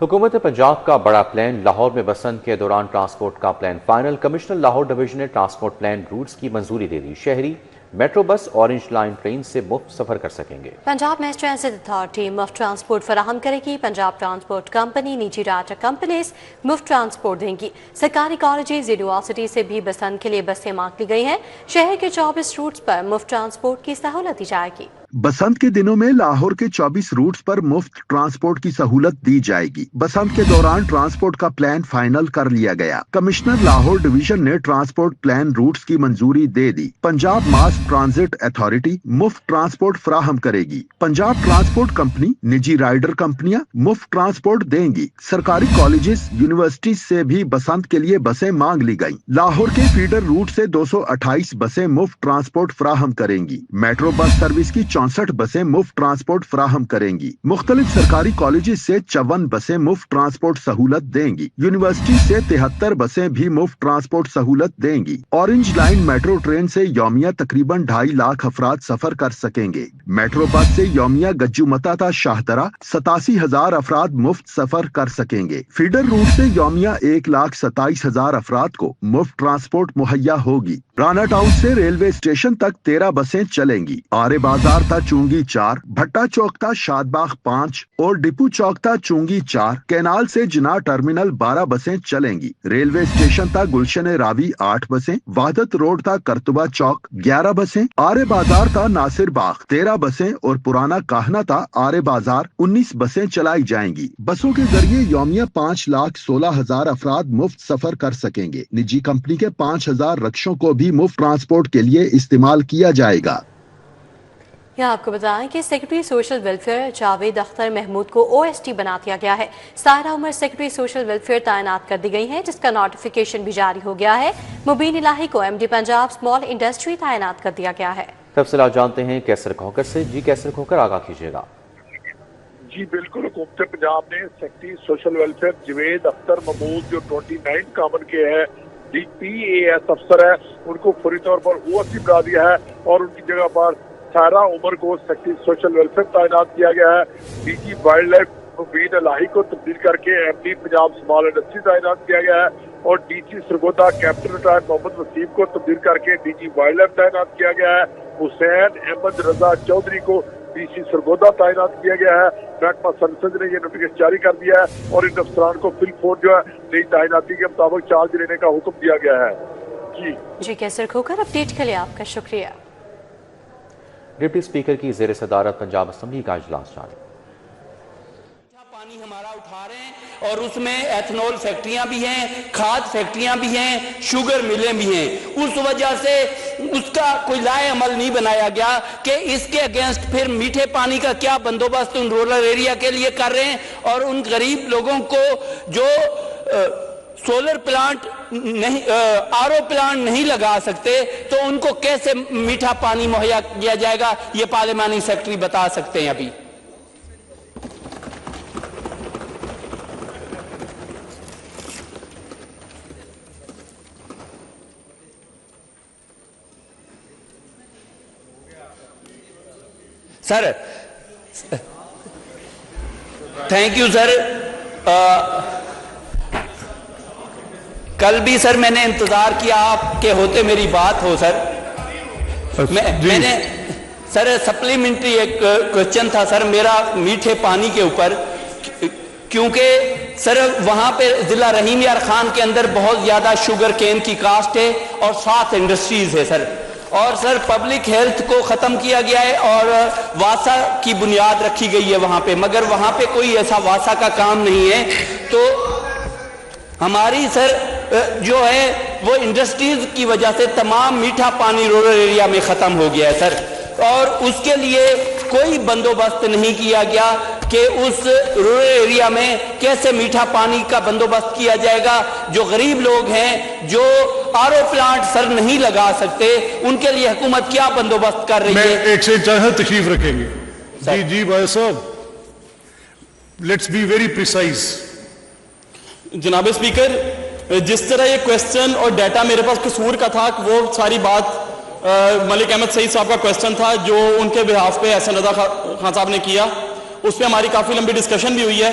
حکومت پنجاب کا بڑا پلان، لاہور میں بسنت کے دوران ٹرانسپورٹ کا plan final. Commissioner Lahore division نے ٹرانسپورٹ پلان روٹس کی منظوری دے دی۔ شہری metro bus orange line train سے مفت سفر کر سکیں گے۔ پنجاب میس ٹرانزٹ اتھارٹی مفت ٹرانسپورٹ فراہم کرے گی۔ پنجاب ٹرانسپورٹ کمپنی نجی راجہ کمپنیز مفت ٹرانسپورٹ دیں گی۔ سرکاری کالجز یونیورسٹی سے بھی بسنت کے لیے بسیں مانگ لی گئی ہیں۔ شہر کے 24 روٹس پر مفت ٹرانسپورٹ کی سہولت دی جائے گی۔ بسنت کے دنوں میں لاہور کے 24 روٹس پر مفت ٹرانسپورٹ کی سہولت دی جائے گی۔ بسنت کے دوران ٹرانسپورٹ کا پلان فائنل کر لیا گیا۔ کمشنر لاہور ڈویژن نے ٹرانسپورٹ پلان روٹس کی منظوری دے دی۔ پنجاب ماس ٹرانزٹ اتھارٹی مفت ٹرانسپورٹ فراہم کرے گی۔ پنجاب ٹرانسپورٹ کمپنی نجی رائڈر کمپنیاں مفت ٹرانسپورٹ دیں گی۔ سرکاری کالجز یونیورسٹی سے بھی بسنت کے لیے بسیں مانگ لی گئیں۔ لاہور کے فیڈر روٹ سے 228 بسیں مفت ٹرانسپورٹ فراہم کریں گی۔ میٹرو بس سروس کی 64 بسیں مفت ٹرانسپورٹ فراہم کریں گی۔ مختلف سرکاری کالجز سے 54 بسیں مفت ٹرانسپورٹ سہولت دیں گی۔ یونیورسٹی سے 73 بسیں بھی مفت ٹرانسپورٹ سہولت دیں گی۔ اورنج لائن میٹرو ٹرین سے یومیہ تقریباً 2.5 لاکھ افراد سفر کر سکیں گے۔ میٹرو بس سے یومیہ گجو متا تا شاہدرہ 87,000 افراد مفت سفر کر سکیں گے۔ فیڈر روٹ سے یومیہ 1,27,000 افراد کو مفت ٹرانسپورٹ مہیا ہوگی۔ رانا ٹاؤن سے ریلوے اسٹیشن تک 13 بسیں چلیں گی۔ آرے بازار تا چونگی 4، بھٹا چوک تا شاد باغ 5 اور ڈپو چوک تا چونگی 4، کینال سے جناح ٹرمینل 12 بسیں چلیں گی۔ ریلوے اسٹیشن تا گلشن راوی 8 بسیں، وحدت روڈ تا کرتبہ چوک 11 بسیں، آرے بازار تا ناصر باغ 13 بسیں اور پرانا کاہنا تا آرے بازار 19 بسیں چلائی جائیں گی۔ بسوں کے ذریعے یومیہ 5,16,000 افراد مفت سفر کر سکیں گے۔ نجی کمپنی کے 5,000 رکشوں کو بھی مفت ٹرانسپورٹ کے لیے استعمال کیا جائے گا۔ یہاں آپ کو بتائیں کہ secretary social welfare Javed Akhtar Mahmood کو OST بنا دیا گیا ہے۔ Saira Umar secretary social welfare تعینات کر دی گئی ہیں، جس کا نوٹیفیکیشن بھی جاری ہو گیا ہے۔ مبین الہی کو MD پنجاب اسمال انڈسٹری تعینات کر دیا گیا ہے۔ تفصیلات جانتے ہیں کیسر کھوکر سے۔ جی کیسر کھوکر، آگاہ کیجیے گا۔ جی بالکل، حکومت پنجاب نے secretary social welfare Javed Akhtar Mahmood جو 29 کامن کے ہیں DPAS افسر ہے، ان کو فوری طور پر OST بنا دیا ہے اور ان کی جگہ پر سائرہ عمر کو سیکرٹری سوشل ویلفیئر تعینات کیا گیا ہے۔ DG وائلڈ لائف مبین الہی کو تبدیل کر کے MD پنجاب اسمال انڈسٹری تعینات کیا گیا ہے اور DG سرگودا کیپٹن ریٹائر محمد وسیم کو تبدیل کر کے DG وائلڈ لائف تعینات کیا گیا ہے۔ حسین احمد رضا چودھری کو DC سرگودا تعینات کیا گیا ہے۔ محکمہ سروسز نے یہ نوٹیفکیشن جاری کر دیا ہے اور ان افسران کو فل فور جو ہے نئی تعیناتی کے مطابق چارج لینے کا حکم دیا گیا ہے۔ جی کیسر کھوکر، اپڈیٹ کے لیے آپ کا شکریہ۔ ڈپٹی اسپیکر کی زیر صدارت پنجاب اسمبلی کا اجلاس جاری۔ پانی ہمارا اٹھا رہے ہیں اور اس میں ایتھنول فیکٹریاں بھی ہیں، کھاد فیکٹریاں بھی ہیں، شوگر ملیں بھی ہیں۔ اس وجہ سے اس کا کوئی لائے عمل نہیں بنایا گیا کہ اس کے اگینسٹ پھر میٹھے پانی کا کیا بندوبست ان رورل ایریا کے لیے کر رہے ہیں اور ان غریب لوگوں کو جو سولر پلانٹ نہیں، RO پلانٹ نہیں لگا سکتے تو ان کو کیسے میٹھا پانی مہیا کیا جائے گا، یہ پارلیمانی سیکرٹری بتا سکتے ہیں۔ ابھی سر، تھینک یو سر۔ کل بھی سر میں نے انتظار کیا آپ کے ہوتے میری بات ہو سر۔ میں نے سر سپلیمنٹری ایک کوسچن تھا سر میرا میٹھے پانی کے اوپر، کیونکہ سر وہاں پہ ضلع رحیم یار خان کے اندر بہت زیادہ شوگر کین کی کاشت ہے اور 7 انڈسٹریز ہے سر، اور سر پبلک ہیلتھ کو ختم کیا گیا ہے اور واسا کی بنیاد رکھی گئی ہے وہاں پہ، مگر وہاں پہ کوئی ایسا واسا کا کام نہیں ہے۔ تو ہماری سر جو ہے وہ انڈسٹریز کی وجہ سے تمام میٹھا پانی رورل ایریا میں ختم ہو گیا ہے سر، اور اس کے لیے کوئی بندوبست نہیں کیا گیا کہ اس رورل ایریا میں کیسے میٹھا پانی کا بندوبست کیا جائے گا۔ جو غریب لوگ ہیں جو RO پلانٹ سر نہیں لگا سکتے ان کے لیے حکومت کیا بندوبست کر رہی ہے؟ میں ایک سے چاہے تشریف رکھیں گے۔ جی بھائی صاحب، لیٹس بی ویری پریسائز۔ جناب اسپیکر، جس طرح یہ کویسچن اور ڈیٹا میرے پاس قصور کا تھا، وہ ساری بات ملک احمد سعید صاحب کا کویسچن تھا جو ان کے بہاف پہ احسن رضا خان صاحب نے کیا، اس پہ ہماری کافی لمبی ڈسکشن بھی ہوئی ہے۔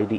ID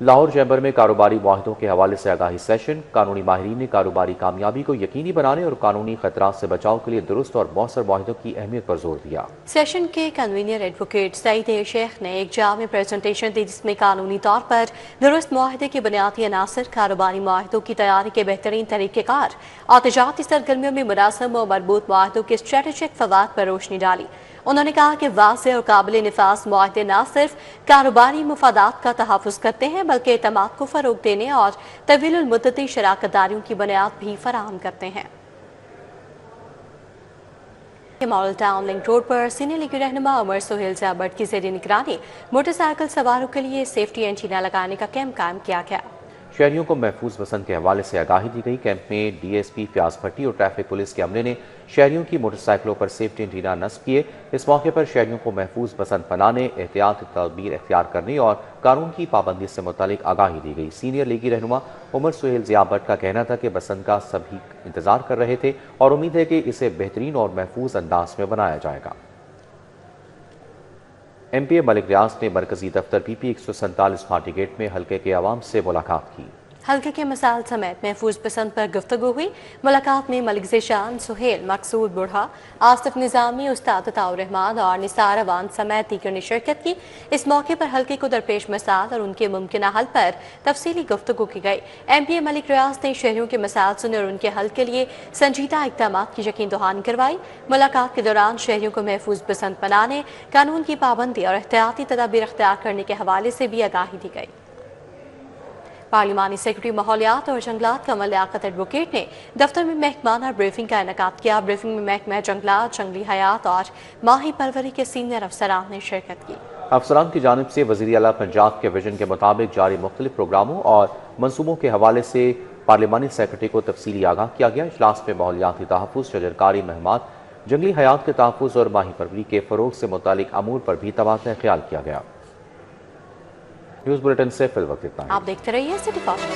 لاہور چیمبر میں کاروباری معاہدوں کے حوالے سے آگاہی سیشن، قانونی ماہرین نے کاروباری کامیابی کو یقینی بنانے اور قانونی خطرات سے بچاؤ کے لیے درست اور مؤثر معاہدوں کی اہمیت پر زور دیا۔ سیشن کے کنوینر ایڈوکیٹ سعید شیخ نے ایک جامع پریزنٹیشن دی جس میں قانونی طور پر درست معاہدے کے بنیادی عناصر، کاروباری معاہدوں کی تیاری کے بہترین طریقہ کار اور تجارتی سرگرمیوں میں مناسب اور مربوط معاہدوں کے اسٹریٹجک فوائد پر روشنی ڈالی۔ انہوں نے کہا کہ واضح اور قابل نفاذ معاہدے نہ صرف کاروباری مفادات کا تحفظ کرتے ہیں بلکہ اعتماد کو فروغ دینے اور طویل المدتی شراکت داریوں کی بنیاد بھی فراہم کرتے ہیں۔ ماڈل ٹاؤن لنک روڈ پر سینئر لیگی رہنما عمر سہیل زیابٹ کی زیر نگرانی موٹر سائیکل سواروں کے لیے سیفٹی اینٹینا لگانے کا کیمپ قائم کیا گیا۔ شہریوں کو محفوظ بسنت کے حوالے سے آگاہی دی گئی۔ کیمپ میں ڈی ایس پی فیاض بھٹی اور ٹریفک پولیس کے عملے نے شہریوں کی موٹر سائیکلوں پر سیفٹی اینٹینا نصب کیے۔ اس موقع پر شہریوں کو محفوظ بسنت بنانے، احتیاط تدابیر اختیار کرنے اور قانون کی پابندی سے متعلق آگاہی دی گئی۔ سینئر لیگی رہنما عمر سہیل ضیابٹ کا کہنا تھا کہ بسنت کا سبھی انتظار کر رہے تھے اور امید ہے کہ اسے بہترین اور محفوظ انداز میں بنایا جائے گا۔ ایم پی اے ملک ریاض نے مرکزی دفتر پی پی 147 مارٹی گیٹ میں حلقے کے عوام سے ملاقات کی۔ حلقے کے مسائل سمیت محفوظ پسند پر گفتگو ہوئی۔ ملاقات میں ملک ذیشان، سہیل، مقصود بڑھا، آصف نظامی، استاد عطاء الرحمان اور نثار اوان سمیت دیگر نے شرکت کی۔ اس موقع پر حلقے کو درپیش مسائل اور ان کے ممکنہ حل پر تفصیلی گفتگو کی گئی۔ ایم پی اے ملک ریاض نے شہریوں کے مسائل سنے اور ان کے حل کے لیے سنجیدہ اقدامات کی یقین دہانی کروائی۔ ملاقات کے دوران شہریوں کو محفوظ پسند بنانے، قانون کی پابندی اور احتیاطی تدابیر اختیار کرنے کے حوالے سے بھی آگاہی دی گئی۔ پارلیمانی سیکرٹری ماحولیات اور جنگلات کمل لیاقت ایڈوکیٹ نے دفتر میں محکمانہ بریفنگ کا انعقاد کیا۔ بریفنگ میں محکمہ جنگلات، جنگلی حیات اور ماہی پروری کے سینئر افسران نے شرکت کی۔ افسران کی جانب سے وزیر اعلیٰ پنجاب کے ویژن کے مطابق جاری مختلف پروگراموں اور منصوبوں کے حوالے سے پارلیمانی سیکرٹری کو تفصیلی آگاہ کیا گیا۔ اجلاس میں ماحولیاتی تحفظ، شجرکاری مہمات، جنگلی حیات کے تحفظ اور ماہی پروری کے فروغ سے متعلق امور پر بھی تبادلہ خیال کیا گیا۔ نیوز بلیٹن سے فی الوقت اتنا ہی۔ آپ دیکھتے رہیے سٹی فاسٹ۔